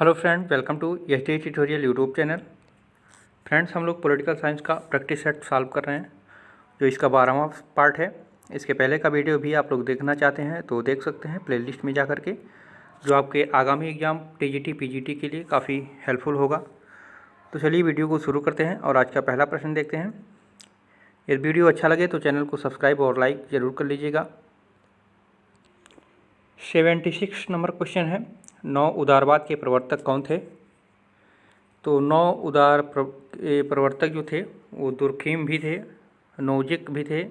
Hello friend, welcome to HD tutorial YouTube channel. Friends, हम लोग political science का practice set solve कर रहे हैं, जो इसका 12वां पार्ट है। इसके पहले का वीडियो भी आप लोग देखना चाहते हैं तो देख सकते हैं प्लेलिस्ट में जा कर के, जो आपके आगामी एग्जाम टीजीटी पीजीटी के लिए काफ़ी हेल्पफुल होगा। तो चलिए वीडियो को शुरू करते हैं और आज का पहला प्रश्न देखते हैं। यदि वीडियो अच्छा लगे तो चैनल को सब्सक्राइब और लाइक ज़रूर कर लीजिएगा। 76 नंबर क्वेश्चन है, 9 उदारवाद के प्रवर्तक कौन थे? तो 9 उदार प्रवर्तक जो थे वो दुर्खीम भी थे, नोजिक भी थे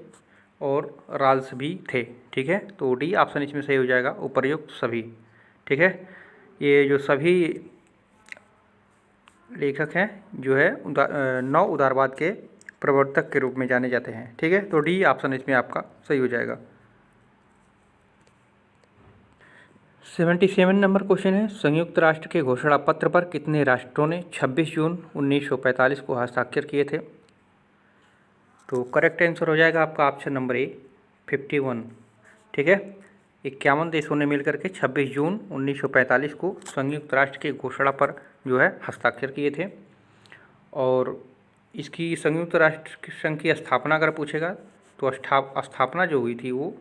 और राल्स भी थे। ठीक है, तो डी ऑप्शन इसमें सही हो जाएगा, उपर्युक्त सभी। ठीक है, ये जो सभी लेखक हैं जो है 9 उदारवाद के प्रवर्तक के रूप में जाने जाते हैं। ठीक है, तो डी ऑप्शन इसमें आपका सही हो जाएगा। 77 नंबर क्वेश्चन है, संयुक्त राष्ट्र के घोषणा पत्र पर कितने राष्ट्रों ने 26 जून 1945 को हस्ताक्षर किए थे? तो करेक्ट आंसर हो जाएगा आपका ऑप्शन नंबर ए, 51। ठीक है, 51 देशों ने मिलकर के 26 जून 1945 को संयुक्त राष्ट्र के घोषणा पर जो है हस्ताक्षर किए थे। और इसकी संयुक्त राष्ट्र संघ की स्थापना अगर पूछेगा तो स्थापना जो हुई थी वो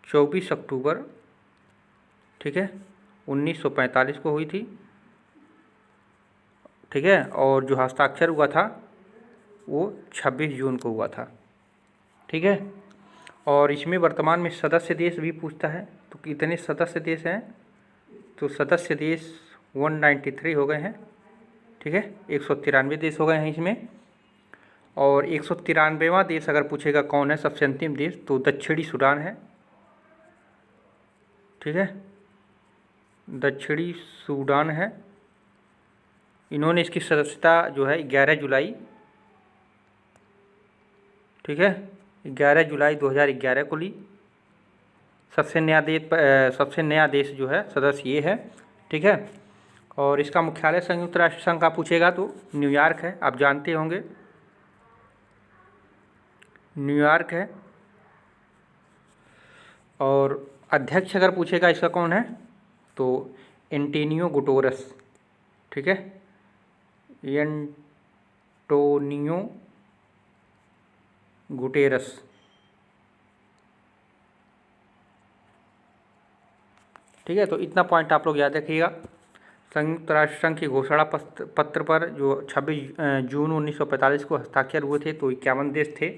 24 अक्टूबर, ठीक है, 1945 को हुई थी। ठीक है, और जो हस्ताक्षर हुआ था वो 26 जून को हुआ था। ठीक है, और इसमें वर्तमान में सदस्य देश भी पूछता है, तो कितने सदस्य देश हैं? तो सदस्य देश 193 हो गए हैं। ठीक है, 193 देश हो गए हैं इसमें। और 193वां देश अगर पूछेगा कौन है सबसे अंतिम देश, तो दक्षिणी सूडान है। ठीक है, दक्षिणी सूडान है। इन्होंने इसकी सदस्यता जो है 11 जुलाई, ठीक है, 11 जुलाई 2011 को ली। सबसे नया देश जो है सदस्य ये है। ठीक है, और इसका मुख्यालय संयुक्त राष्ट्र संघ का पूछेगा तो न्यूयॉर्क है, आप जानते होंगे, न्यूयॉर्क है। और अध्यक्ष अगर पूछेगा इसका कौन है, तो एंटोनियो गुटेरेस। ठीक है, एंटोनियो गुटेरेस। ठीक है, तो इतना पॉइंट आप लोग याद रखिएगा। संयुक्त राष्ट्र संघ की घोषणा पत्र पर जो 26 जून 1945 को हस्ताक्षर हुए थे तो 51 देश थे।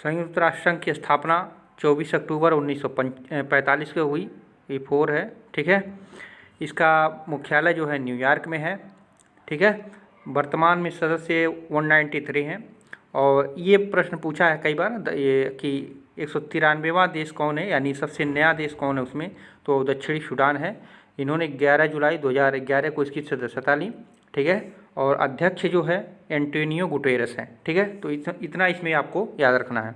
संयुक्त राष्ट्र संघ की स्थापना 24 अक्टूबर 1945 को हुई, ये 4 है। ठीक है, इसका मुख्यालय जो है न्यूयॉर्क में है। ठीक है, वर्तमान में सदस्य 193 हैं। और ये प्रश्न पूछा है कई बार ये कि 193वां देश कौन है, यानी सबसे नया देश कौन है उसमें, तो दक्षिणी सूडान है। इन्होंने 11 जुलाई 2011 को इसकी सदस्यता ली। ठीक है, और अध्यक्ष जो है एंटोनियो गुटेरेस है। ठीक है, तो इतना इसमें आपको याद रखना है।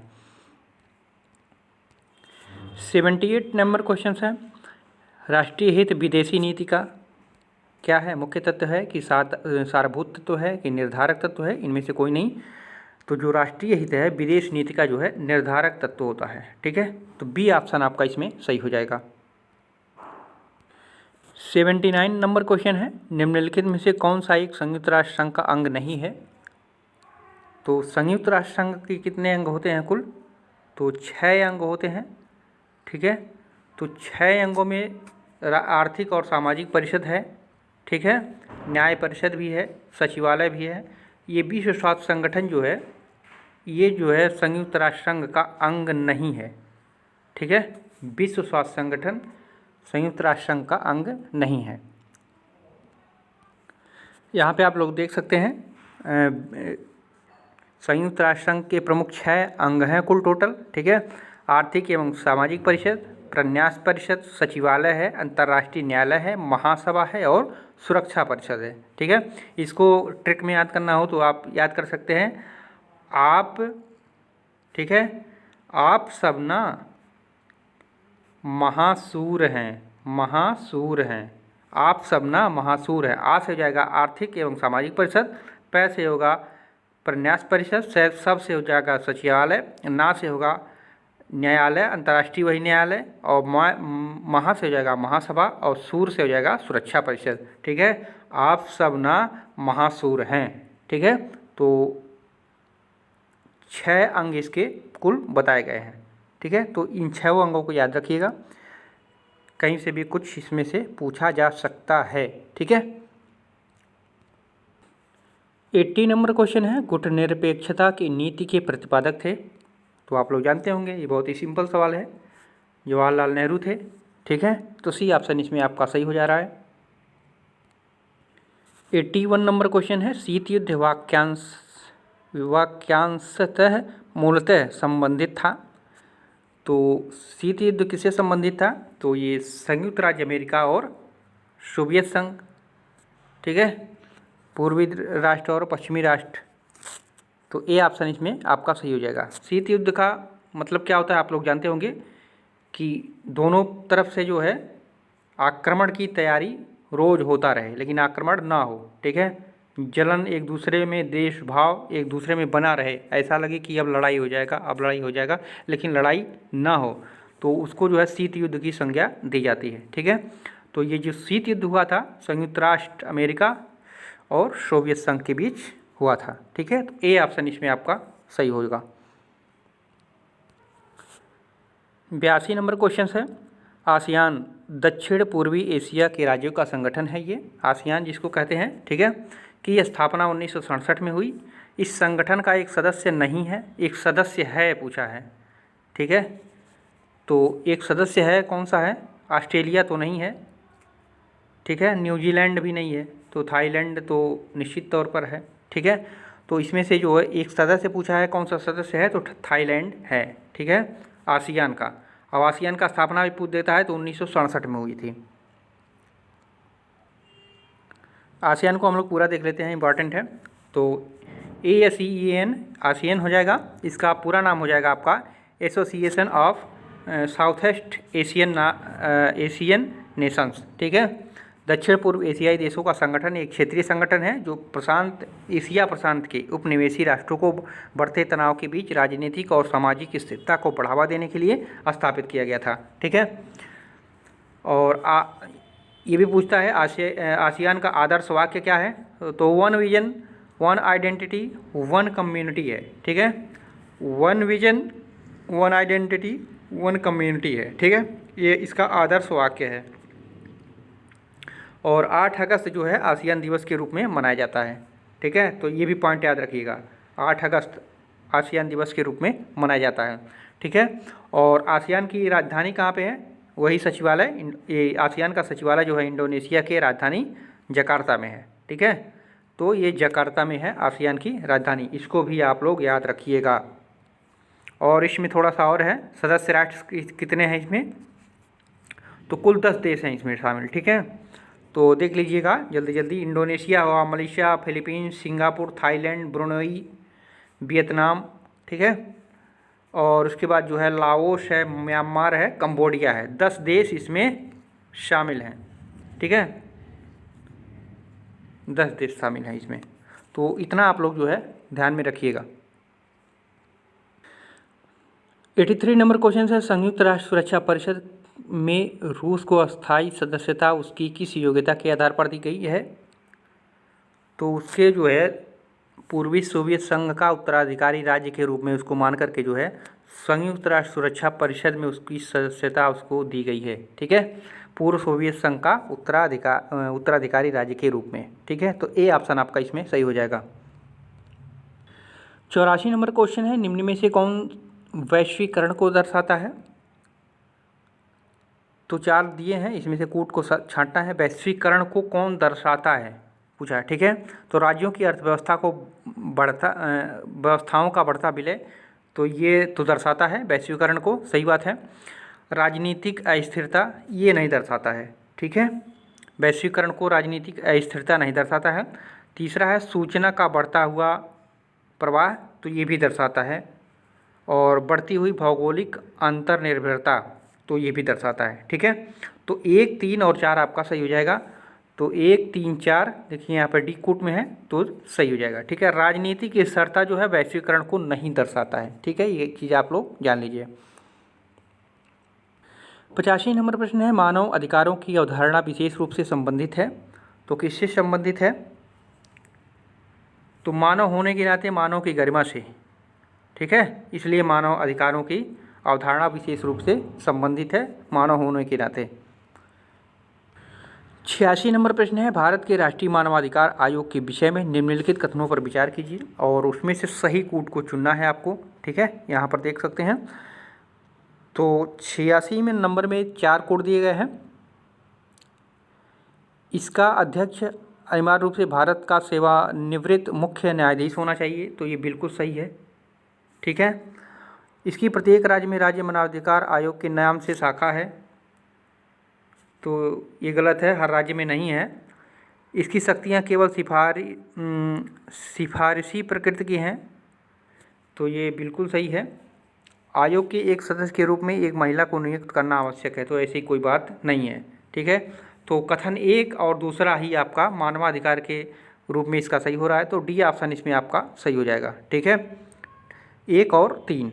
78 नंबर क्वेश्चन है, राष्ट्रीय हित विदेशी नीति का क्या है? मुख्य तत्व है कि सारभूत तत्व है कि निर्धारक तत्व है? इनमें से कोई नहीं। तो जो राष्ट्रीय हित है विदेश नीति का जो है निर्धारक तत्व होता है। ठीक है, तो बी ऑप्शन आपका इसमें सही हो जाएगा। 79 नंबर क्वेश्चन है, निम्नलिखित में से कौन सा एक संयुक्त राष्ट्र संघ का अंग नहीं है? तो संयुक्त राष्ट्र संघ के कितने अंग होते हैं कुल? तो 6 अंग होते हैं। ठीक है, तो 6 अंगों में आर्थिक और सामाजिक परिषद है। ठीक है, न्याय परिषद भी है, सचिवालय भी है। ये विश्व स्वास्थ्य संगठन जो है ये जो है संयुक्त राष्ट्र संघ का अंग नहीं है। ठीक है, विश्व स्वास्थ्य संगठन संयुक्त राष्ट्र संघ का अंग नहीं है। यहाँ पे आप लोग देख सकते हैं संयुक्त राष्ट्र संघ के प्रमुख 6 अंग हैं कुल टोटल। ठीक है, आर्थिक एवं सामाजिक परिषद, प्रन्यास परिषद, सचिवालय है, अंतर्राष्ट्रीय न्यायालय है, महासभा है और सुरक्षा परिषद है। ठीक है, इसको ट्रिक में याद करना हो तो आप याद कर सकते हैं आप। ठीक है, आप सब ना महासूर हैं, महासूर हैं, आप सब ना महासूर हैं। आ से हो जाएगा आर्थिक एवं सामाजिक परिषद, पै से होगा प्रन्यास परिषद, सब से हो जाएगा सचिवालय, ना से होगा न्यायालय अंतर्राष्ट्रीय वही न्यायालय, और महा से हो जाएगा महासभा, और सूर से हो जाएगा सुरक्षा परिषद। ठीक है, आप सब ना महासूर हैं। ठीक है, तो 6 अंग इसके कुल बताए गए हैं। ठीक है, तो इन 6 अंगों को याद रखिएगा, कहीं से भी कुछ इसमें से पूछा जा सकता है। ठीक है, 80 नंबर क्वेश्चन है, गुटनिरपेक्षता की नीति के प्रतिपादक थे। तो आप लोग जानते होंगे, ये बहुत ही सिंपल सवाल है, जवाहरलाल नेहरू थे। ठीक है, तो सी ऑप्शन इसमें आपका सही हो जा रहा है। 81 नंबर क्वेश्चन है, शीत युद्ध वाक्यांशतः मूलतः संबंधित था। तो शीत युद्ध किससे संबंधित था? तो ये संयुक्त राज्य अमेरिका और सोवियत संघ। ठीक है, पूर्वी राष्ट्र और पश्चिमी राष्ट्र। तो ए ऑप्शन इसमें आपका सही हो जाएगा। शीत युद्ध का मतलब क्या होता है, आप लोग जानते होंगे कि दोनों तरफ से जो है आक्रमण की तैयारी रोज होता रहे, लेकिन आक्रमण ना हो। ठीक है, जलन एक दूसरे में, देश भाव एक दूसरे में बना रहे, ऐसा लगे कि अब लड़ाई हो जाएगा, अब लड़ाई हो जाएगा, लेकिन लड़ाई ना हो, तो उसको जो है शीत युद्ध की संज्ञा दी जाती है। ठीक है, तो ये जो शीत युद्ध हुआ था संयुक्त राष्ट्र अमेरिका और सोवियत संघ के बीच हुआ था। ठीक है, तो ए ऑप्शन इसमें आपका सही होगा। 82 नंबर क्वेश्चन है, आसियान दक्षिण पूर्वी एशिया के राज्यों का संगठन है। ये आसियान जिसको कहते हैं, ठीक है, की स्थापना 1967 में हुई। इस संगठन का एक सदस्य नहीं है, एक सदस्य है पूछा है। ठीक है, तो एक सदस्य है, कौन सा है? ऑस्ट्रेलिया तो नहीं है, ठीक है, न्यूजीलैंड भी नहीं है, तो थाईलैंड तो निश्चित तौर पर है। ठीक है, तो इसमें से जो है एक सदस्य पूछा है, कौन सा सदस्य है? तो थाईलैंड है। ठीक है, आसियान का। अब आसियान का स्थापना भी पूछ देता है तो 1967 में हुई थी। आसियान को हम लोग पूरा देख लेते हैं, इंपॉर्टेंट है। तो ASEAN आसियान हो जाएगा, इसका पूरा नाम हो जाएगा आपका association of south east Asian Nations. ठीक है, दक्षिण पूर्व एशियाई देशों का संगठन एक क्षेत्रीय संगठन है जो एशिया प्रशांत के उपनिवेशी राष्ट्रों को बढ़ते तनाव के बीच राजनीतिक और सामाजिक स्थिरता को बढ़ावा देने के लिए स्थापित किया गया था। ठीक है, और ये भी पूछता है आसियान का आदर्श वाक्य क्या है? तो one vision one identity one community है। ठीक है, one vision one identity one community है। ठीक है, ये इसका आदर्श वाक्य है। और 8 अगस्त जो है आसियान दिवस के रूप में मनाया जाता है। ठीक है, तो ये भी पॉइंट याद रखिएगा, 8 अगस्त आसियान दिवस के रूप में मनाया जाता है। ठीक है, और आसियान की राजधानी कहाँ पे है? वही सचिवालय, ये आसियान का सचिवालय जो है इंडोनेशिया के राजधानी जकार्ता में है। ठीक है, तो ये जकार्ता में है आसियान की राजधानी, इसको भी आप लोग याद रखिएगा। और इसमें थोड़ा सा और है, सदस्य राष्ट्र कितने हैं इसमें? तो कुल 10 देश हैं इसमें शामिल। ठीक है, तो देख लीजिएगा जल्दी जल्दी। इंडोनेशिया हुआ, Malaysia, Philippines, Singapore, Thailand, Brunei, Vietnam. ठीक है, और उसके बाद जो है लाओस है, म्यांमार है, कंबोडिया है। 10 देश इसमें शामिल हैं। ठीक है, 10 देश शामिल हैं इसमें, तो इतना आप लोग जो है ध्यान में रखिएगा। 83 नंबर क्वेश्चन है, संयुक्त राष्ट्र सुरक्षा परिषद में रूस को अस्थायी सदस्यता उसकी किस योग्यता के आधार पर दी गई है? तो उसके जो है पूर्वी सोवियत संघ का उत्तराधिकारी राज्य के रूप में उसको मान करके जो है संयुक्त राष्ट्र सुरक्षा परिषद में उसकी सदस्यता उसको दी गई है। ठीक है, पूर्व सोवियत संघ का उत्तराधिकारी राज्य के रूप में। ठीक है, तो ए ऑप्शन आपका इसमें सही हो जाएगा। 84 नंबर क्वेश्चन है, निम्न में से कौन वैश्वीकरण को दर्शाता है? तो 4 दिए हैं, इसमें से कूट को छांटना है। वैश्वीकरण को कौन दर्शाता है पूछा है। ठीक है, तो राज्यों की अर्थव्यवस्था को व्यवस्थाओं का बढ़ता विलय, तो ये तो दर्शाता है वैश्वीकरण को, सही बात है। राजनीतिक अस्थिरता ये नहीं दर्शाता है। ठीक है, वैश्वीकरण को राजनीतिक अस्थिरता नहीं दर्शाता है। तीसरा है सूचना का बढ़ता हुआ प्रवाह, तो ये भी दर्शाता है। और बढ़ती हुई भौगोलिक अंतर्निर्भरता, तो ये भी दर्शाता है। ठीक है, तो 1, 3 और 4 आपका सही हो जाएगा। तो 1, 3, 4 देखिए यहाँ पर डी कूट में है तो सही हो जाएगा। ठीक है, राजनीतिक स्थिरता जो है वैश्वीकरण को नहीं दर्शाता है। ठीक है, ये चीज़ आप लोग जान लीजिए। 85 नंबर प्रश्न है, मानव अधिकारों की अवधारणा विशेष रूप से संबंधित है। तो किससे संबंधित है? तो मानव होने के नाते मानव की गरिमा से, ठीक है, इसलिए मानव अधिकारों की अवधारणा विशेष रूप से संबंधित है मानव होने के नाते। 86 नंबर प्रश्न है, भारत के राष्ट्रीय मानवाधिकार आयोग के विषय में निम्नलिखित कथनों पर विचार कीजिए और उसमें से सही कूट को चुनना है आपको, ठीक है, यहाँ पर देख सकते हैं। तो 86 में नंबर में 4 कोड दिए गए हैं। इसका अध्यक्ष अनिवार्य रूप से भारत का सेवानिवृत्त मुख्य न्यायाधीश होना चाहिए, तो ये बिल्कुल सही है, ठीक है। इसकी प्रत्येक राज्य में राज्य मानवाधिकार आयोग के नाम से शाखा है, तो ये गलत है, हर राज्य में नहीं है। इसकी शक्तियाँ केवल सिफारिशी प्रकृति की हैं, तो ये बिल्कुल सही है। आयोग के एक सदस्य के रूप में एक महिला को नियुक्त करना आवश्यक है, तो ऐसी कोई बात नहीं है, ठीक है। तो कथन 1 और दूसरा ही आपका मानवाधिकार के रूप में इसका सही हो रहा है, तो डी ऑप्शन इसमें आपका सही हो जाएगा, ठीक है, 1 और 3।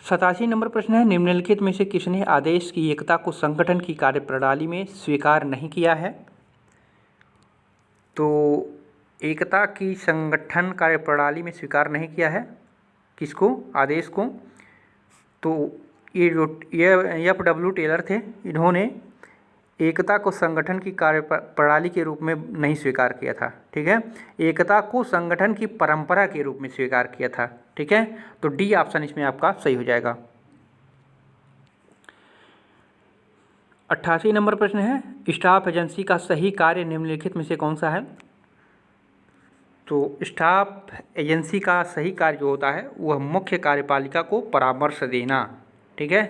87 नंबर प्रश्न है, निम्नलिखित में से किसने आदेश की एकता को संगठन की कार्यप्रणाली में स्वीकार नहीं किया है? तो एकता की संगठन कार्यप्रणाली में स्वीकार नहीं किया है, किसको? आदेश को। तो ये जो FW टेलर थे, इन्होंने एकता को संगठन की कार्यप्रणाली के रूप में नहीं स्वीकार किया था, ठीक है, एकता को संगठन की परंपरा के रूप में स्वीकार किया था, ठीक है। तो डी ऑप्शन इसमें आपका सही हो जाएगा। 88 नंबर प्रश्न है, स्टाफ एजेंसी का सही कार्य निम्नलिखित में से कौन सा है? तो स्टाफ एजेंसी का सही कार्य जो होता है वह मुख्य कार्यपालिका को परामर्श देना, ठीक है।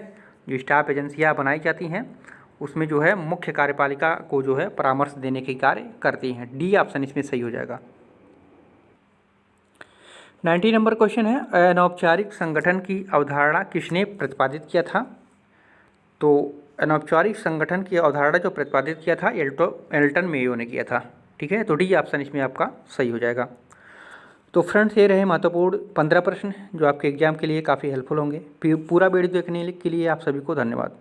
जो स्टाफ एजेंसियां बनाई जाती हैं उसमें जो है मुख्य कार्यपालिका को जो है परामर्श देने के कार्य करती हैं, डी ऑप्शन इसमें सही हो जाएगा। 90 नंबर क्वेश्चन है, अनौपचारिक संगठन की अवधारणा किसने प्रतिपादित किया था? तो अनौपचारिक संगठन की अवधारणा जो प्रतिपादित किया था एल्टन मेयो ने किया था, ठीक है। तो डी ऑप्शन इसमें आपका सही हो जाएगा। तो फ्रेंड्स, ये रहे महत्वपूर्ण 15 प्रश्न जो आपके एग्जाम के लिए काफ़ी हेल्पफुल होंगे। पूरा वीडियो देखने के लिए आप सभी को धन्यवाद।